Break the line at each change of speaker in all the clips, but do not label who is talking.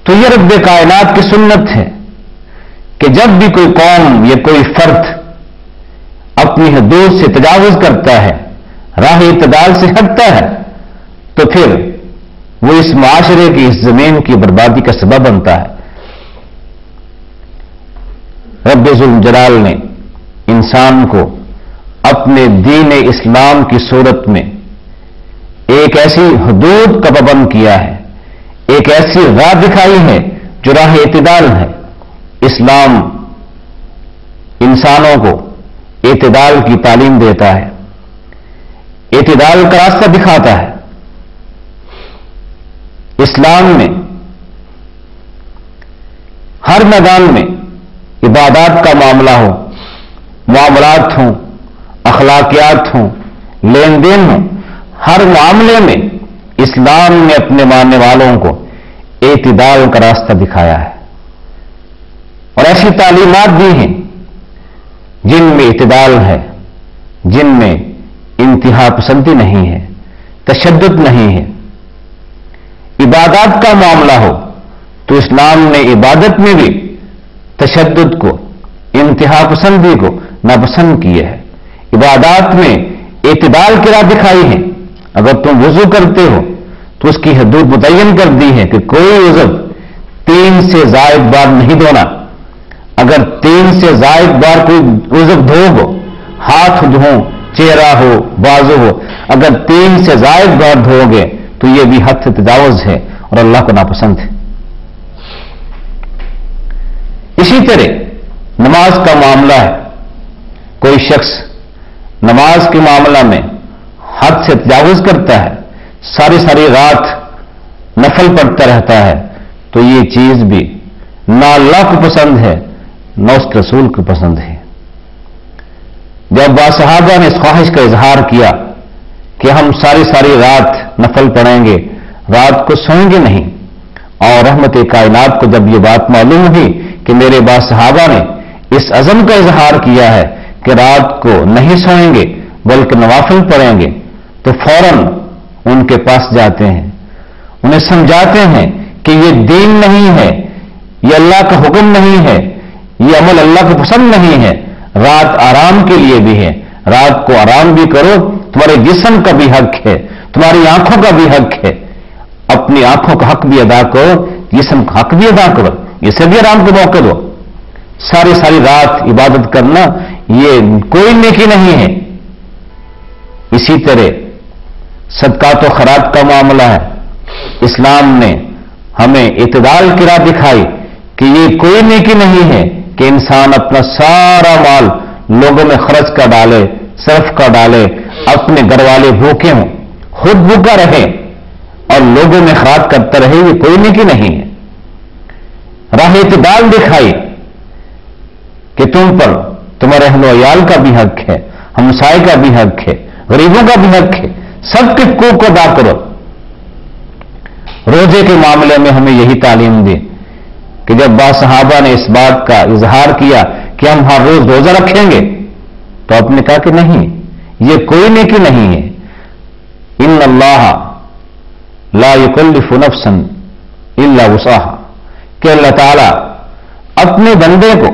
تو یہ رب کائنات کی سنت ہے کہ جب بھی کوئی قوم یا کوئی فرد اپنی حدود سے تجاوز کرتا ہے، راہ اعتدال سے ہٹتا ہے، تو پھر وہ اس معاشرے کی، اس زمین کی بربادی کا سبب بنتا ہے۔ رب ذوالجلال نے انسان کو اپنے دین اسلام کی صورت میں ایک ایسی حدود کا پابند کیا ہے، ایک ایسی راہ دکھائی ہے جو راہ اعتدال ہے۔ اسلام انسانوں کو اعتدال کی تعلیم دیتا ہے، اعتدال کا راستہ دکھاتا ہے۔ اسلام میں ہر میدان میں عبادات کا معاملہ ہو، معاملات ہوں، اخلاقیات ہوں، لین دین ہوں، ہر معاملے میں اسلام نے اپنے ماننے والوں کو اعتدال کا راستہ دکھایا ہے اور ایسی تعلیمات دی ہیں جن میں اعتدال ہے، جن میں انتہا پسندی نہیں ہے، تشدد نہیں ہے۔ عبادات کا معاملہ ہو تو اسلام نے عبادت میں بھی تشدد کو، انتہا پسندی کو ناپسند کیا ہے۔ عبادات میں اعتدال کی راہ دکھائی ہے۔ اگر تم وضو کرتے ہو تو اس کی حدود متعین کر دی ہے کہ کوئی عضو 3 سے زائد بار نہیں دھونا۔ اگر 3 سے زائد بار کوئی عضو دھو گو، ہاتھ دھو، چہرہ ہو، بازو ہو، اگر 3 سے زائد بار دھو گے تو یہ بھی حد سے تجاوز ہے اور اللہ کو ناپسند ہے۔ اسی طرح نماز کا معاملہ ہے۔ کوئی شخص نماز کے معاملہ میں حد سے تجاوز کرتا ہے، ساری رات نفل پڑھتا رہتا ہے، تو یہ چیز بھی نہ اللہ کو پسند ہے نہ اس کے رسول کو پسند ہے۔ جب بعض صحابہ نے اس خواہش کا اظہار کیا کہ ہم ساری رات نفل پڑھیں گے، رات کو سوئیں گے نہیں، اور رحمت کائنات کو جب یہ بات معلوم ہوئی کہ میرے بعض صحابہ نے اس عزم کا اظہار کیا ہے کہ رات کو نہیں سوئیں گے بلکہ نوافل پڑھیں گے، تو فوراً ان کے پاس جاتے ہیں، انہیں سمجھاتے ہیں کہ یہ دین نہیں ہے، یہ اللہ کا حکم نہیں ہے، یہ عمل اللہ کو پسند نہیں ہے۔ رات آرام کے لیے بھی ہے، رات کو آرام بھی کرو، تمہارے جسم کا بھی حق ہے، تمہاری آنکھوں کا بھی حق ہے، اپنی آنکھوں کا حق بھی ادا کرو، جسم کا حق بھی ادا کرو، اسے بھی آرام کو موقع دو۔ ساری رات عبادت کرنا یہ کوئی نیکی نہیں ہے۔ اسی طرح صدقات و خیرات کا معاملہ ہے۔ اسلام نے ہمیں اعتدال کی راہ دکھائی کہ یہ کوئی نیکی نہیں ہے کہ انسان اپنا سارا مال لوگوں میں خرچ کر ڈالے، صرف کر ڈالے، اپنے گھر والے بھوکے ہوں، خود بھوکا رہے اور لوگوں میں خیرات کرتا رہے، یہ کوئی نیکی نہیں ہے۔ راہ اعتدال دکھائی کہ تم پر تمہارے اہل و عیال کا بھی حق ہے، ہمسائے کا بھی حق ہے، غریبوں کا بھی حق ہے، سب کے حقوق کو ادا کرو۔ روزے کے معاملے میں ہمیں یہی تعلیم دی کہ جب بعض صحابہ نے اس بات کا اظہار کیا کہ ہم ہر روز روزہ رکھیں گے، تو آپ نے کہا کہ نہیں، یہ کوئی نیکی نہیں ہے۔ ان اللہ لا یکلف نفسا الا وسعها، کہ اللہ تعالیٰ اپنے بندے کو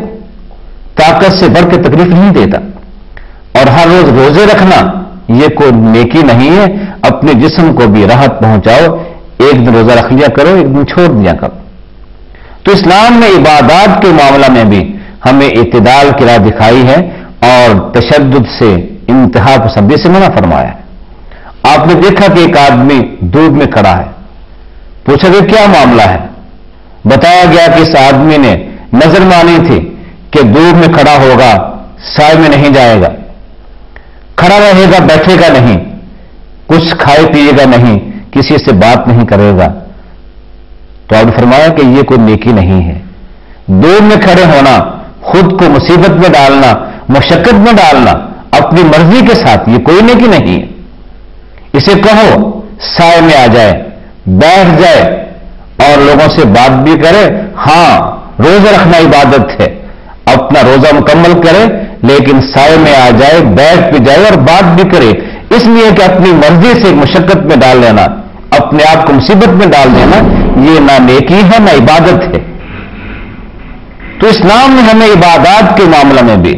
طاقت سے بڑھ کے تکلیف نہیں دیتا، اور ہر روز روزے رکھنا یہ کوئی نیکی نہیں ہے۔ اپنے جسم کو بھی راحت پہنچاؤ، ایک دن روزہ رکھ لیا کرو، ایک دن چھوڑ دیا کرو۔ تو اسلام نے عبادات کے معاملہ میں بھی ہمیں اعتدال کی راہ دکھائی ہے اور تشدد سے، انتہا پسندی سے منع فرمایا ہے۔ آپ نے دیکھا کہ ایک آدمی دودھ میں کھڑا ہے، پوچھا کہ کیا معاملہ ہے؟ بتایا گیا کہ اس آدمی نے نظر مانی تھی کہ دودھ میں کھڑا ہوگا، سائے میں نہیں جائے گا، کھڑا رہے گا، بیٹھے گا نہیں، کچھ کھائے پیے گا نہیں، کسی سے بات نہیں کرے گا۔ تو آپ نے فرمایا کہ یہ کوئی نیکی نہیں ہے۔ دودھ میں کھڑے ہونا، خود کو مصیبت میں ڈالنا، مشقت میں ڈالنا اپنی مرضی کے ساتھ، یہ کوئی نیکی نہیں ہے۔ اسے کہو سائے میں آ جائے، بیٹھ جائے اور لوگوں سے بات بھی کرے۔ ہاں، روزہ رکھنا عبادت ہے، اپنا روزہ مکمل کرے، لیکن سائے میں آ جائے، بیٹھ بھی جائے اور بات بھی کرے۔ اس لیے کہ اپنی مرضی سے مشقت میں ڈال لینا، اپنے آپ کو مصیبت میں ڈال دینا، یہ نہ نیکی ہے نہ عبادت ہے. تو اسلام نے ہمیں عبادات کے معاملے میں بھی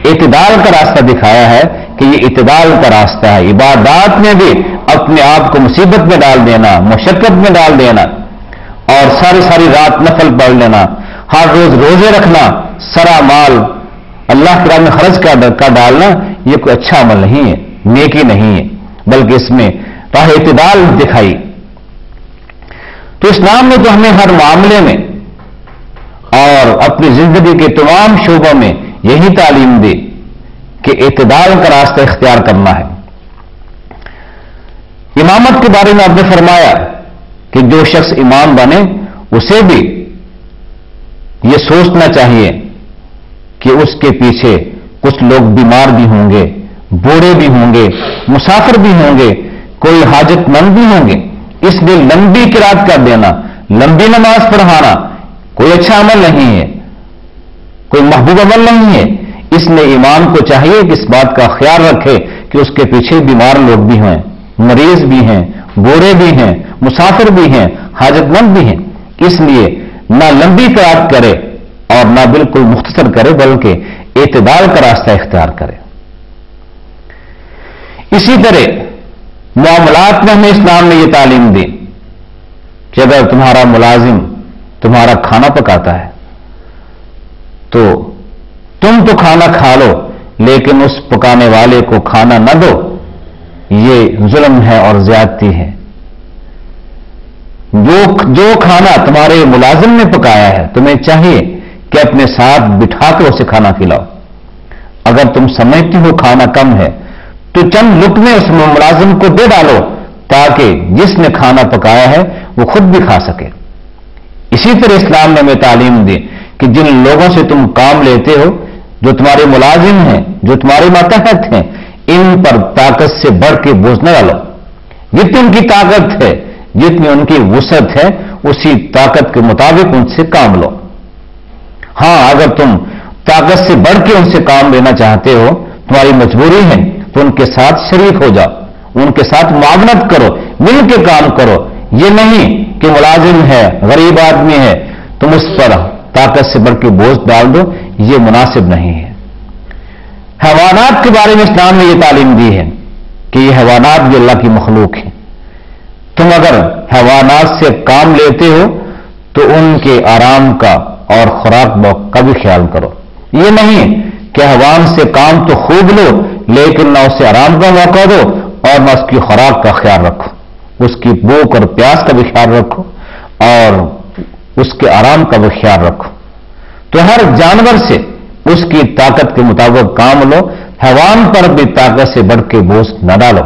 اعتدال کا راستہ دکھایا ہے کہ یہ اعتدال کا راستہ ہے. عبادات میں بھی اپنے آپ کو مصیبت میں ڈال دینا، مشقت میں ڈال دینا، اور ساری رات نفل پڑھ لینا، ہر روز روزے رکھنا، سرا مال اللہ کی راہ میں خرچ کا ڈالنا، یہ کوئی اچھا عمل نہیں ہے، نیکی نہیں ہے، بلکہ اس میں راہ اعتدال دکھائی. تو اسلام نے تو ہمیں ہر معاملے میں اور اپنی زندگی کے تمام شعبوں میں یہی تعلیم دی کہ اعتدال کا راستہ اختیار کرنا ہے. امامت کے بارے میں آپ نے فرمایا کہ جو شخص امام بنے اسے بھی یہ سوچنا چاہیے کہ اس کے پیچھے کچھ لوگ بیمار بھی ہوں گے، بوڑھے بھی ہوں گے، مسافر بھی ہوں گے، کوئی حاجت مند بھی ہوں گے. اس لیے لمبی قرات کر دینا، لمبی نماز پڑھانا کوئی اچھا عمل نہیں ہے، کوئی محبوب عمل نہیں ہے. اس لیے امام کو چاہیے کہ اس بات کا خیال رکھے کہ اس کے پیچھے بیمار لوگ بھی ہیں، مریض بھی ہیں، بوڑھے بھی ہیں، مسافر بھی ہیں، حاجت مند بھی ہیں. اس لیے نہ لمبی قرات کرے اور نہ بالکل مختصر کرے، بلکہ اعتدال کا راستہ اختیار کرے. اسی طرح معاملات میں ہمیں اسلام نے یہ تعلیم دی کہ اگر تمہارا ملازم تمہارا کھانا پکاتا ہے تو تم تو کھانا کھا لو، لیکن اس پکانے والے کو کھانا نہ دو. یہ ظلم ہے اور زیادتی ہے. جو کھانا تمہارے ملازم نے پکایا ہے تمہیں چاہیے کہ اپنے ساتھ بٹھا کر اسے کھانا کھلاؤ. اگر تم سمجھتی ہو کھانا کم ہے تو چند لقمے اس ملازم کو دے ڈالو تاکہ جس نے کھانا پکایا ہے وہ خود بھی کھا سکے. اسی طرح اسلام نے ہمیں تعلیم دی کہ جن لوگوں سے تم کام لیتے ہو، جو تمہارے ملازم ہیں، جو تمہارے ماتحت ہیں، ان پر طاقت سے بڑھ کے بوجھ نہ ڈالو. جتنی ان کی طاقت ہے، جتنی ان کی وسعت ہے، اسی طاقت کے مطابق ان سے کام لو. ہاں، اگر تم طاقت سے بڑھ کے ان سے کام لینا چاہتے ہو، تمہاری مجبوری ہے، تو ان کے ساتھ شریک ہو جاؤ، ان کے ساتھ معاونت کرو، مل کے کام کرو. یہ نہیں کہ ملازم ہے، غریب آدمی ہے، تم اس پر طاقت سے بڑھ کے بوجھ ڈال دو، یہ مناسب نہیں ہے. حیوانات کے بارے میں اسلام نے یہ تعلیم دی ہے کہ یہ حیوانات بھی اللہ کی مخلوق ہیں. تم اگر حیوانات سے کام لیتے ہو تو ان کے آرام کا اور خوراک کا بھی خیال کرو. یہ نہیں کہ حیوان سے کام تو خوب لو لیکن نہ اسے آرام کا موقع دو اور نہ اس کی خوراک کا خیال رکھو. اس کی بھوک اور پیاس کا بھی خیال رکھو اور اس کے آرام کا بھی خیال رکھو. تو ہر جانور سے اس کی طاقت کے مطابق کام لو، حیوان پر بھی طاقت سے بڑھ کے بوجھ نہ ڈالو.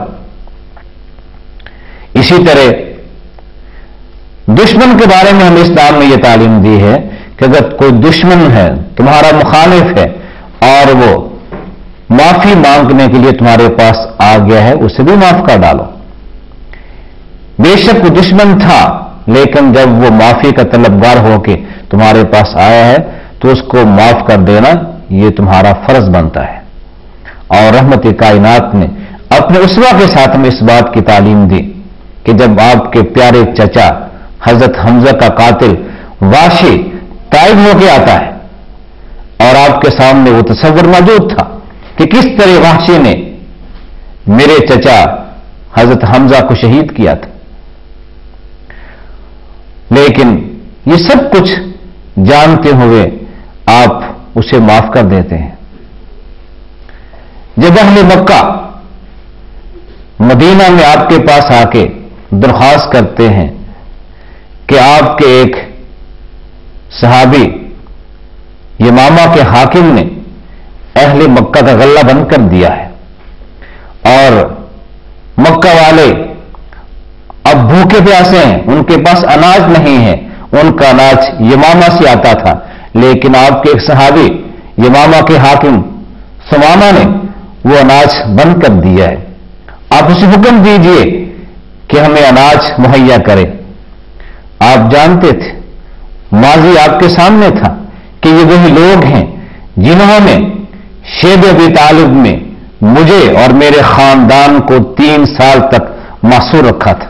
اسی طرح دشمن کے بارے میں ہمیں اسلام نے یہ تعلیم دی ہے کہ اگر کوئی دشمن ہے، تمہارا مخالف ہے اور وہ معافی مانگنے کے لیے تمہارے پاس آ گیا ہے، اسے بھی معاف کر ڈالو. بے شک وہ دشمن تھا لیکن جب وہ معافی کا طلبگار ہو کے تمہارے پاس آیا ہے تو اس کو معاف کر دینا یہ تمہارا فرض بنتا ہے. اور رحمت کائنات نے اپنے اسوہ کے ساتھ میں اس بات کی تعلیم دی کہ جب آپ کے پیارے چچا حضرت حمزہ کا قاتل واشی طائب ہو کے آتا ہے اور آپ کے سامنے وہ تصور موجود تھا کہ کس طرح وحشی نے میرے چچا حضرت حمزہ کو شہید کیا تھا، لیکن یہ سب کچھ جانتے ہوئے آپ اسے معاف کر دیتے ہیں. جب اہل مکہ مدینہ میں آپ کے پاس آ کے درخواست کرتے ہیں کہ آپ کے ایک صحابی یمامہ کے حاکم نے اہل مکہ کا غلہ بند کر دیا ہے اور مکہ والے اب بھوکے پیاسے ہیں، ان کے پاس اناج نہیں ہے، ان کا اناج یمامہ سے آتا تھا، لیکن آپ کے ایک صحابی یمامہ کے حاکم ثمامہ نے وہ اناج بند کر دیا ہے، آپ اسے حکم دیجئے کہ ہمیں اناج مہیا کرے. آپ جانتے تھے، ماضی آپ کے سامنے تھا کہ یہ وہی لوگ ہیں جنہوں نے شیب ابی طالب میں مجھے اور میرے خاندان کو 3 سال تک محصور رکھا تھا.